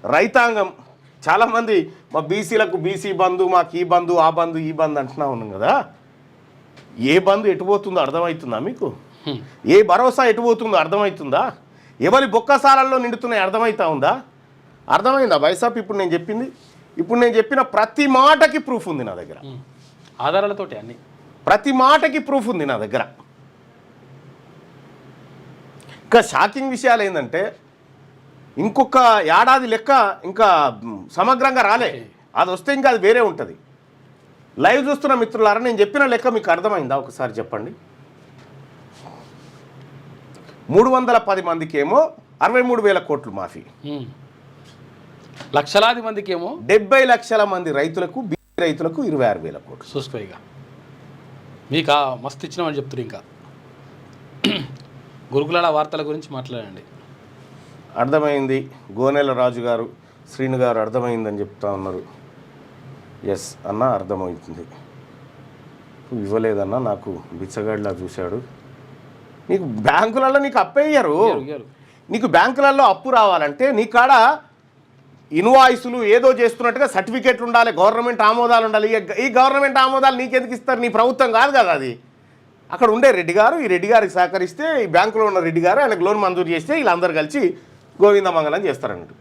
రైతాంగం చాలామంది మా బీసీలకు బీసీ బంధు, మాకు ఈ బంధు, ఆ బంధు, ఈ బంధు అంటున్నా ఉన్నాం కదా. ఏ బంధు ఎటుపోతుందో అర్థమవుతుందా మీకు? ఏ భరోసా ఎటుపోతుందో అర్థమవుతుందా? ఎవరి బొక్కసాలల్లో నిండుతున్నాయి అర్థమవుతా ఉందా? అర్థమైందా బైసాప్? ఇప్పుడు నేను చెప్పింది, ఇప్పుడు నేను చెప్పిన ప్రతి మాటకి ప్రూఫ్ ఉంది నా దగ్గర, ఆధారాలతోటి అన్ని, ప్రతి మాటకి ప్రూఫ్ ఉంది నా దగ్గర. ఇంకా షాకింగ్ విషయాలు ఏంటంటే ఇంకొక ఏడాది లెక్క ఇంకా సమగ్రంగా రాలే, అది వస్తే ఇంకా అది వేరే ఉంటుంది. లైవ్ చూస్తున్న మిత్రులారా, నేను చెప్పిన లెక్క మీకు అర్థమైందా? ఒకసారి చెప్పండి. 310 మందికేమో 63,000 కోట్లు మాఫీ, లక్షలాది మందికేమో 70 లక్షల మంది రైతులకు, బీసీ రైతులకు 26,000 కోట్లు. చూసుకోయిగా మీకు మస్తు ఇచ్చినామని చెప్తున్నారు. ఇంకా గురుకులాల వార్తల గురించి మాట్లాడండి. అర్థమైంది. గోనెల రాజు గారు, శ్రీను గారు అర్థమైందని చెప్తా ఉన్నారు. ఎస్ అన్న అర్థమవుతుంది. ఇవ్వలేదన్నా, నాకు బిచ్చగాడిలా చూశాడు. నీకు బ్యాంకులలో నీకు అప్పయ్యారు, నీకు బ్యాంకులలో అప్పు రావాలంటే నీ కాడ ఇన్వాయిస్లు ఏదో చేస్తున్నట్టుగా సర్టిఫికేట్లు ఉండాలి, గవర్నమెంట్ ఆమోదాలు ఉండాలి. ఈ గవర్నమెంట్ ఆమోదాలు నీకెందుకు ఇస్తారు? నీ ప్రభుత్వం కాదు కదా అది. అక్కడ ఉండే రెడ్డి గారు, ఈ రెడ్డి గారికి సహకరిస్తే, ఈ బ్యాంకులో ఉన్న రెడ్డి గారు ఆయనకు లోన్ మంజూరు చేస్తే వీళ్ళందరూ కలిసి గోవిందమంగళం చేస్తారన్నట్టు.